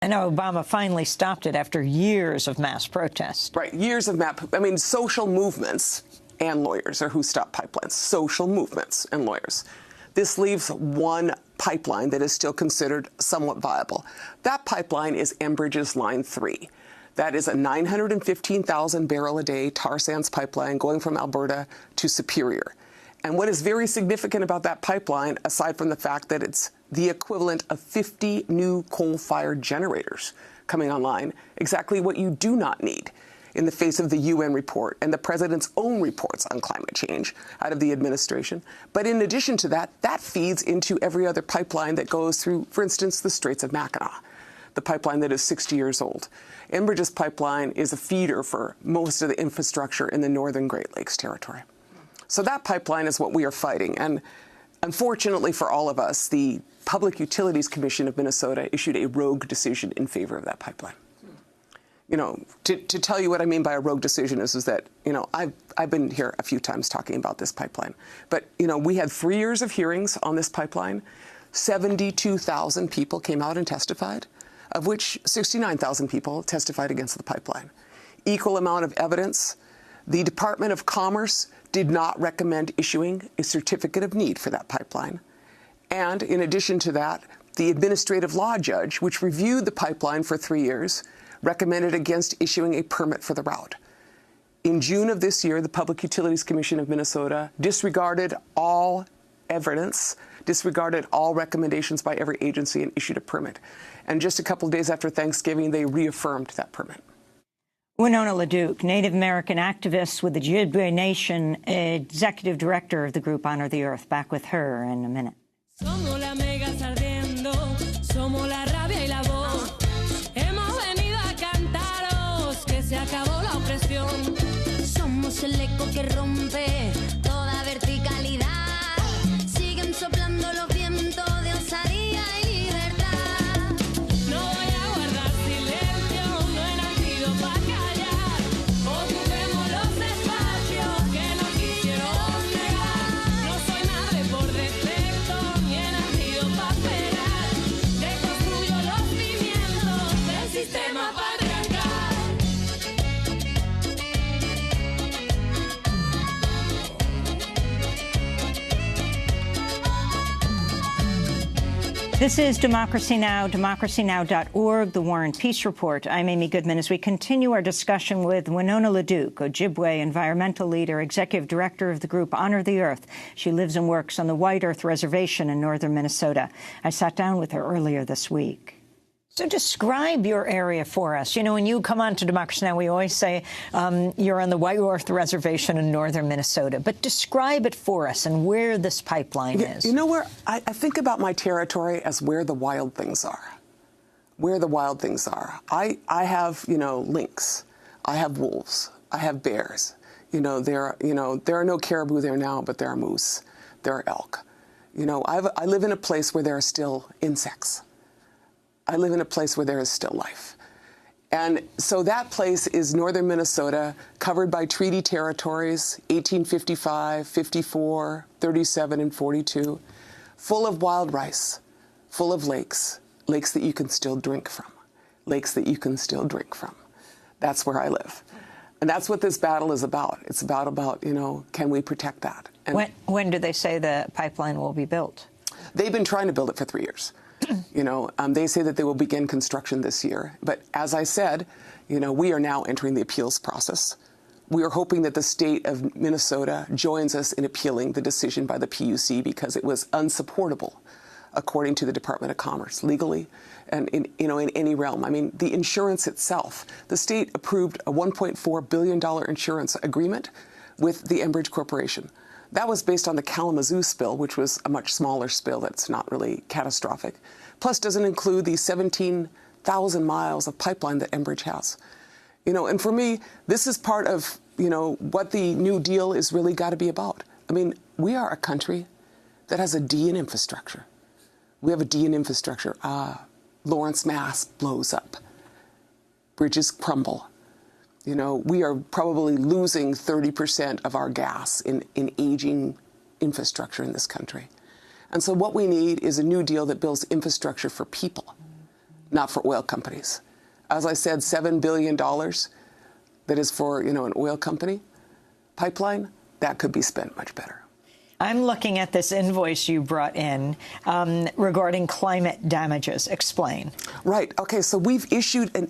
And now Obama finally stopped it after years of mass protest. Right, years of social movements and lawyers are who stop pipelines. Social movements and lawyers. This leaves one pipeline that is still considered somewhat viable. That pipeline is Enbridge's Line 3. That is a 915,000 barrel a day tar sands pipeline going from Alberta to Superior. And what is very significant about that pipeline, aside from the fact that it's the equivalent of 50 new coal-fired generators coming online, exactly what you do not need in the face of the UN report and the president's own reports on climate change out of the administration. But in addition to that, that feeds into every other pipeline that goes through, for instance, the Straits of Mackinac, the pipeline that is 60 years old. Enbridge's pipeline is a feeder for most of the infrastructure in the northern Great Lakes territory. So that pipeline is what we are fighting. And unfortunately for all of us, the Public Utilities Commission of Minnesota issued a rogue decision in favor of that pipeline. You know, to tell you what I mean by a rogue decision is that, you know, I've been here a few times talking about this pipeline. But, you know, we had 3 years of hearings on this pipeline. 72,000 people came out and testified, of which 69,000 people testified against the pipeline. Equal amount of evidence. The Department of Commerce did not recommend issuing a certificate of need for that pipeline. And in addition to that, the administrative law judge, which reviewed the pipeline for 3 years, recommended against issuing a permit for the route. In June of this year, the Public Utilities Commission of Minnesota disregarded all evidence, disregarded all recommendations by every agency, and issued a permit. And just a couple of days after Thanksgiving, they reaffirmed that permit. Winona LaDuke, Native American activist with the Ojibwe Nation, executive director of the group Honor the Earth. Back with her in a minute. Somos la megas ardiendo, somos la rabia y la voz. Hemos venido a cantaros que se acabó la opresión. Somos el eco que rompe toda verticalidad. Siguen soplando los vientos de osadía y libertad. No voy a guardar silencio, no he nacido para callar. Ocupemos los espacios que no quisieron negar. No soy nadie por defecto, ni he nacido para esperar. Reconstruyo los cimientos del sistema patriarcal. This is Democracy Now!, democracynow.org, the War and Peace Report. I'm Amy Goodman as we continue our discussion with Winona LaDuke, Ojibwe environmental leader, executive director of the group Honor the Earth. She lives and works on the White Earth Reservation in northern Minnesota. I sat down with her earlier this week. So describe your area for us. You know, when you come on to Democracy Now!, we always say you're on the White Earth Reservation in northern Minnesota. But describe it for us and where this pipeline is. You know, where I think about my territory as where the wild things are. Where the wild things are. I have, you know, lynx. I have wolves. I have bears. You know, there are no caribou there now, but there are moose. There are elk. You know, I live in a place where there are still insects. I live in a place where there is still life. And so that place is northern Minnesota, covered by treaty territories, 1855, 54, 37, and 42, full of wild rice, full of lakes, lakes that you can still drink from, lakes that you can still drink from. That's where I live. And that's what this battle is about. It's about, you know, can we protect that? And when do they say the pipeline will be built? They've been trying to build it for 3 years. You know, they say that they will begin construction this year. But as I said, you know, we are now entering the appeals process. We are hoping that the state of Minnesota joins us in appealing the decision by the PUC because it was unsupportable, according to the Department of Commerce, legally and in any realm. I mean, the insurance itself, the state approved a $1.4 billion insurance agreement with the Enbridge Corporation. That was based on the Kalamazoo spill, which was a much smaller spill that's not really catastrophic, plus doesn't include the 17,000 miles of pipeline that Enbridge has. You know, and for me, this is part of, you know, what the New Deal is really got to be about. I mean, we are a country that has a D in infrastructure. We have a D in infrastructure. Lawrence, Mass blows up. Bridges crumble. You know, we are probably losing 30% of our gas in aging infrastructure in this country. And so what we need is a New Deal that builds infrastructure for people, not for oil companies. As I said, $7 billion that is for, an oil company pipeline, that could be spent much better. I'm looking at this invoice you brought in regarding climate damages. Explain. Right. Okay. So we've issued an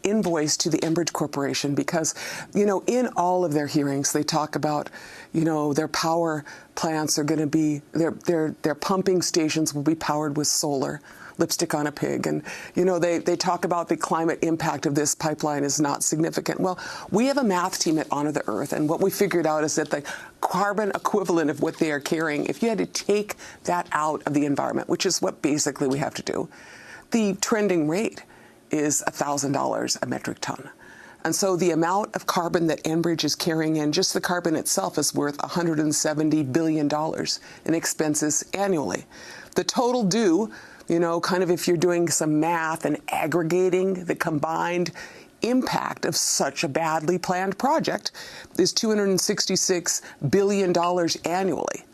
invoice to the Enbridge Corporation because, in all of their hearings, they talk about, their power plants are going to be, their pumping stations will be powered with solar. Lipstick on a pig. And, they talk about the climate impact of this pipeline is not significant. Well, we have a math team at Honor the Earth, and what we figured out is that the carbon equivalent of what they are carrying, if you had to take that out of the environment, which is what basically we have to do, the trending rate is $1,000 a metric ton. And so the amount of carbon that Enbridge is carrying in, just the carbon itself, is worth $170 billion in expenses annually. The total due, kind of if you're doing some math and aggregating the combined impact of such a badly planned project, is $266 billion annually.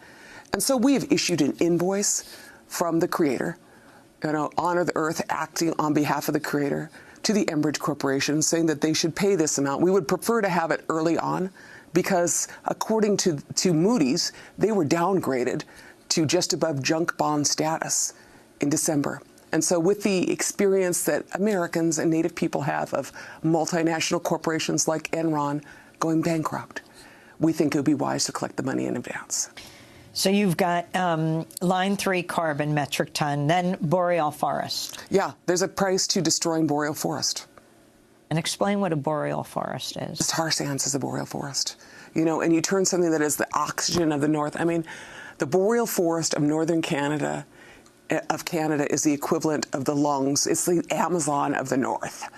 And so we have issued an invoice from the creator, Honor the Earth acting on behalf of the creator, to the Enbridge Corporation saying that they should pay this amount. We would prefer to have it early on because according to Moody's, they were downgraded to just above junk bond status in December. And so with the experience that Americans and Native people have of multinational corporations like Enron going bankrupt, we think it would be wise to collect the money in advance. So you've got line 3 carbon metric ton, then boreal forest. Yeah, there's a price to destroying boreal forest. And explain what a boreal forest is. Tar sands is a boreal forest. And you turn something that is the oxygen of the north. I mean, the boreal forest of northern Canada is the equivalent of the lungs. It's the Amazon of the north.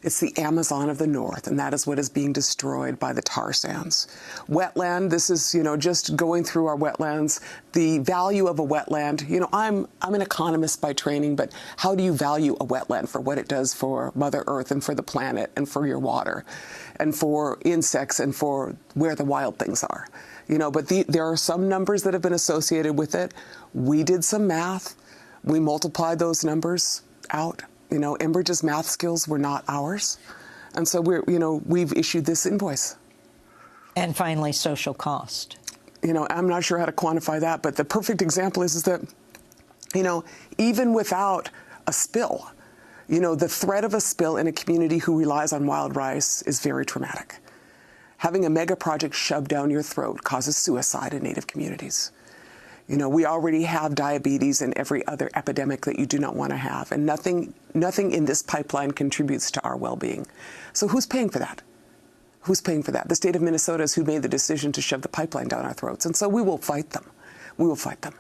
It's the Amazon of the north, and that is what is being destroyed by the tar sands. Wetland, this is, just going through our wetlands, the value of a wetland. I'm an economist by training, but how do you value a wetland for what it does for Mother Earth and for the planet and for your water and for insects and for where the wild things are? But there are some numbers that have been associated with it. We did some math. We multiplied those numbers out. Enbridge's math skills were not ours. And so we've issued this invoice. And finally, social cost. I'm not sure how to quantify that, but the perfect example is that, even without a spill, the threat of a spill in a community who relies on wild rice is very traumatic. Having a mega project shoved down your throat causes suicide in Native communities. We already have diabetes and every other epidemic that you do not want to have, and nothing in this pipeline contributes to our well-being. So who's paying for that? Who's paying for that? The state of Minnesota is who made the decision to shove the pipeline down our throats, and so we will fight them. We will fight them.